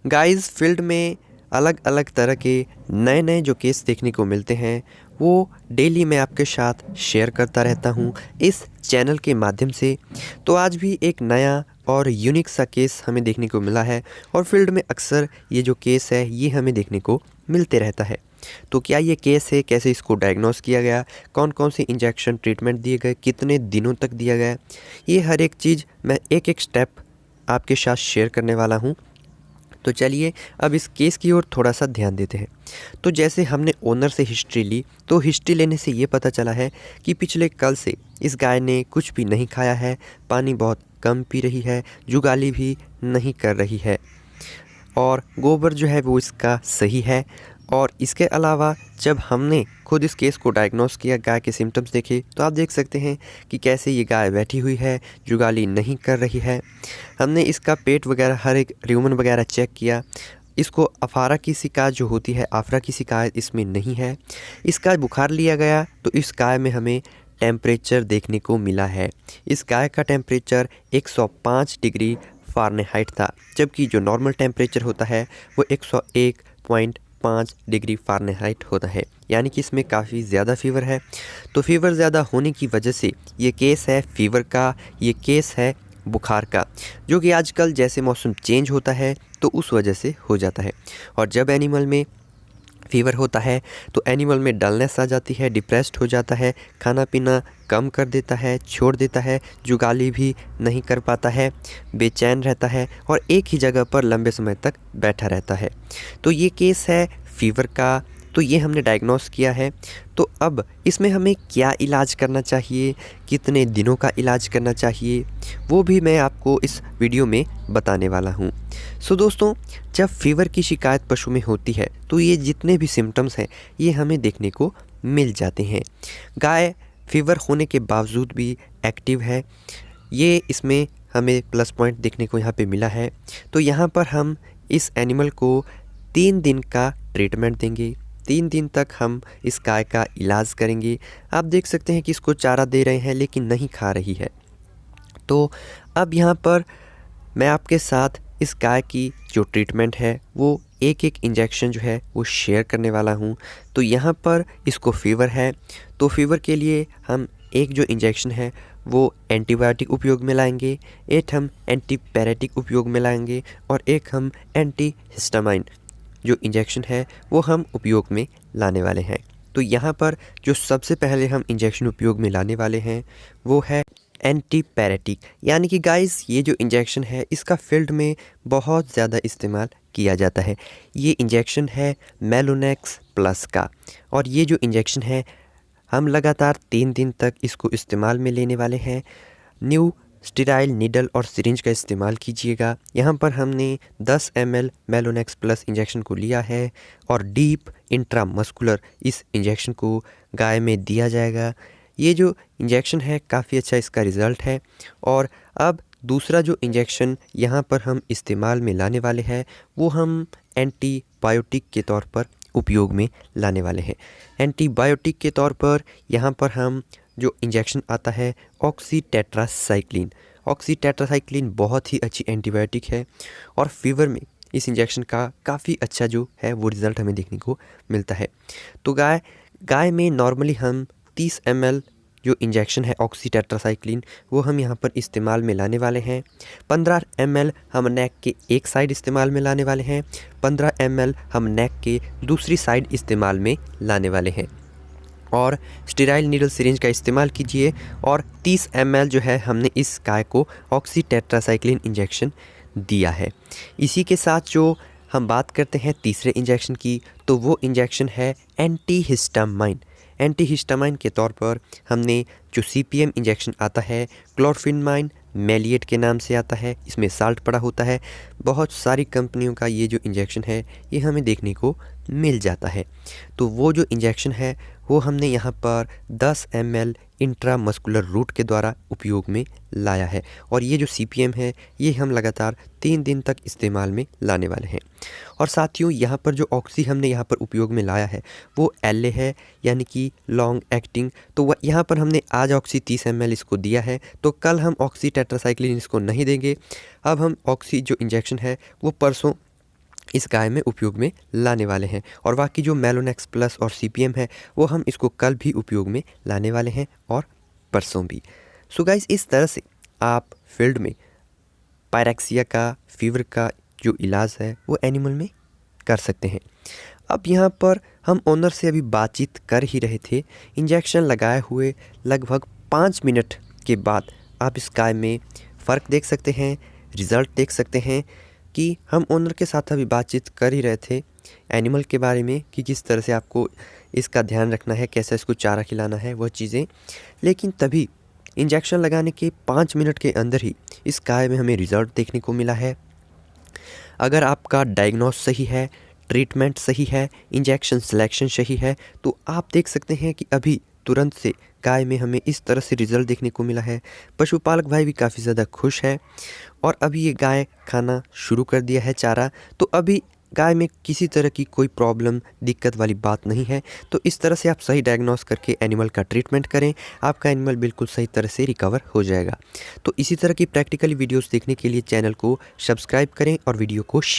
Guys field में अलग अलग तरह के नए नए जो केस देखने को मिलते हैं वो डेली मैं आपके साथ शेयर करता रहता हूँ इस चैनल के माध्यम से। तो आज भी एक नया और यूनिक सा केस हमें देखने को मिला है और फील्ड में अक्सर ये जो केस है ये हमें देखने को मिलते रहता है। तो क्या ये केस है, कैसे इसको डायग्नोस किया गया, कौन कौन से इंजेक्शन ट्रीटमेंट दिए गए, कितने दिनों तक दिया गया, ये हर एक चीज़ मैं एक एक स्टेप आपके साथ शेयर करने वाला हूँ। तो चलिए अब इस केस की ओर थोड़ा सा ध्यान देते हैं। तो जैसे हमने ओनर से हिस्ट्री ली तो हिस्ट्री लेने से ये पता चला है कि पिछले कल से इस गाय ने कुछ भी नहीं खाया है, पानी बहुत कम पी रही है, जुगाली भी नहीं कर रही है और गोबर जो है वो इसका सही है। और इसके अलावा जब हमने खुद इस केस को डायग्नोस किया, गाय के सिम्टम्स देखे, तो आप देख सकते हैं कि कैसे ये गाय बैठी हुई है, जुगाली नहीं कर रही है। हमने इसका पेट वगैरह हर एक र्यूमन वगैरह चेक किया। इसको अफारा की शिकायत जो होती है, आफरा की शिकायत इसमें नहीं है। इसका बुखार लिया गया तो इस गाय में हमें टेम्परेचर देखने को मिला है। इस गाय का टेम्परेचर 105 डिग्री फ़ारेनहाइट था, जबकि जो नॉर्मल टेम्परेचर होता है वो 101.5 डिग्री फ़ारेनहाइट होता है, यानी कि इसमें काफ़ी ज़्यादा फीवर है। तो फीवर ज़्यादा होने की वजह से ये केस है फीवर का, ये केस है बुखार का, जो कि आजकल जैसे मौसम चेंज होता है तो उस वजह से हो जाता है। और जब एनिमल में फीवर होता है तो एनिमल में डलनेस आ जाती है, डिप्रेस्ड हो जाता है, खाना पीना कम कर देता है, छोड़ देता है, जुगाली भी नहीं कर पाता है, बेचैन रहता है और एक ही जगह पर लंबे समय तक बैठा रहता है। तो ये केस है फीवर का। तो ये हमने डायग्नोस किया है। तो अब इसमें हमें क्या इलाज करना चाहिए, कितने दिनों का इलाज करना चाहिए, वो भी मैं आपको इस वीडियो में बताने वाला हूँ। सो दोस्तों, जब फीवर की शिकायत पशु में होती है तो ये जितने भी सिम्टम्स हैं ये हमें देखने को मिल जाते हैं। गाय फीवर होने के बावजूद भी एक्टिव है, ये इसमें हमें प्लस पॉइंट देखने को यहाँ पे मिला है। तो यहाँ पर हम इस एनिमल को 3 दिन का ट्रीटमेंट देंगे। 3 दिन तक हम इस गाय का इलाज करेंगे। आप देख सकते हैं कि इसको चारा दे रहे हैं लेकिन नहीं खा रही है। तो अब यहाँ पर मैं आपके साथ इस गाय की जो ट्रीटमेंट है वो एक एक इंजेक्शन जो है वो शेयर करने वाला हूँ। तो यहाँ पर इसको फीवर है तो फीवर के लिए हम एक जो इंजेक्शन है वो एंटीबायोटिक उपयोग में लाएंगे, एक हम एंटीपैरेटिक उपयोग में लाएंगे और एक हम एंटी हिस्टामाइन जो इंजेक्शन है वो हम उपयोग में लाने वाले हैं। तो यहाँ पर जो सबसे पहले हम इंजेक्शन उपयोग में लाने वाले हैं वो है एंटीपैरेटिक, यानी कि गाइस ये जो इंजेक्शन है इसका फील्ड में बहुत ज़्यादा इस्तेमाल किया जाता है। ये इंजेक्शन है मेलोनेक्स प्लस का और ये जो इंजेक्शन है हम लगातार 3 दिन तक इसको इस्तेमाल में लेने वाले हैं। न्यू स्टेराइल नीडल और सिरिंज का इस्तेमाल कीजिएगा। यहाँ पर हमने 10 ml मेलोनेक्स प्लस इंजेक्शन को लिया है और डीप इंट्रामस्कुलर इस इंजेक्शन को गाय में दिया जाएगा। ये जो इंजेक्शन है काफ़ी अच्छा इसका रिज़ल्ट है। और अब दूसरा जो इंजेक्शन यहाँ पर हम इस्तेमाल में लाने वाले हैं वो हम एंटीबायोटिक के तौर पर उपयोग में लाने वाले हैं। एंटीबायोटिक के तौर पर यहाँ पर हम जो इंजेक्शन आता है ऑक्सीटेट्रासाइक्लिन। ऑक्सीटेट्रासाइक्लिन बहुत ही अच्छी एंटीबायोटिक है और फीवर में इस इंजेक्शन का काफ़ी अच्छा जो है वो रिज़ल्ट हमें देखने को मिलता है। तो गाय में नॉर्मली हम 30 ml जो इंजेक्शन है ऑक्सीटेट्रासाइक्लिन वो हम यहाँ पर इस्तेमाल में लाने वाले हैं। 15 ml हम नेक के एक साइड इस्तेमाल में लाने वाले हैं, 15 ml हम नेक के दूसरी साइड इस्तेमाल में लाने वाले हैं। और स्टेराइल नीडल सिरिंज का इस्तेमाल कीजिए और 30 ml जो है हमने इस गाय को ऑक्सीटेट्रासाइक्लिन इंजेक्शन दिया है। इसी के साथ जो हम बात करते हैं तीसरे इंजेक्शन की, तो वो इंजेक्शन है एंटीहिस्टामाइन। एंटीहिस्टामाइन के तौर पर हमने जो CPM इंजेक्शन आता है क्लोरफिनमाइन मेलिएट के नाम से आता है, इसमें साल्ट पड़ा होता है। बहुत सारी कंपनियों का ये जो इंजेक्शन है ये हमें देखने को मिल जाता है। तो वो जो इंजेक्शन है वो हमने यहाँ पर 10 ml इंट्रामस्कुलर रूट के द्वारा उपयोग में लाया है और ये जो CPM है ये हम लगातार 3 दिन तक इस्तेमाल में लाने वाले हैं। और साथियों, यहाँ पर जो ऑक्सी हमने यहाँ पर उपयोग में लाया है वो LA है, यानी कि लॉन्ग एक्टिंग। तो यहाँ पर हमने आज ऑक्सी 30 ml इसको दिया है, तो कल हम ऑक्सी टेट्रासाइक्लिन इसको नहीं देंगे। अब हम ऑक्सी जो इंजेक्शन है वो परसों इस गाय में उपयोग में लाने वाले हैं। और बाकी जो मेलोनेक्स प्लस और CPM है वो हम इसको कल भी उपयोग में लाने वाले हैं और परसों भी। सो गाइस, इस तरह से आप फील्ड में पायरेक्सिया का, फीवर का जो इलाज है वो एनिमल में कर सकते हैं। अब यहाँ पर हम ओनर से अभी बातचीत कर ही रहे थे। इंजेक्शन लगाए हुए लगभग 5 मिनट के बाद आप इस गाय में फ़र्क देख सकते हैं, रिज़ल्ट देख सकते हैं कि हम ओनर के साथ अभी बातचीत कर ही रहे थे एनिमल के बारे में कि किस तरह से आपको इसका ध्यान रखना है, कैसे इसको चारा खिलाना है, वह चीज़ें। लेकिन तभी इंजेक्शन लगाने के 5 मिनट के अंदर ही इस गाय में हमें रिज़ल्ट देखने को मिला है। अगर आपका डायग्नोस सही है, ट्रीटमेंट सही है, इंजेक्शन सिलेक्शन सही है, तो आप देख सकते हैं कि अभी तुरंत से गाय में हमें इस तरह से रिज़ल्ट देखने को मिला है। पशुपालक भाई भी काफ़ी ज़्यादा खुश है और अभी ये गाय खाना शुरू कर दिया है चारा। तो अभी गाय में किसी तरह की कोई प्रॉब्लम, दिक्कत वाली बात नहीं है। तो इस तरह से आप सही डायग्नोस करके एनिमल का ट्रीटमेंट करें, आपका एनिमल बिल्कुल सही तरह से रिकवर हो जाएगा। तो इसी तरह की प्रैक्टिकली वीडियोस देखने के लिए चैनल को सब्सक्राइब करें और वीडियो को शेयर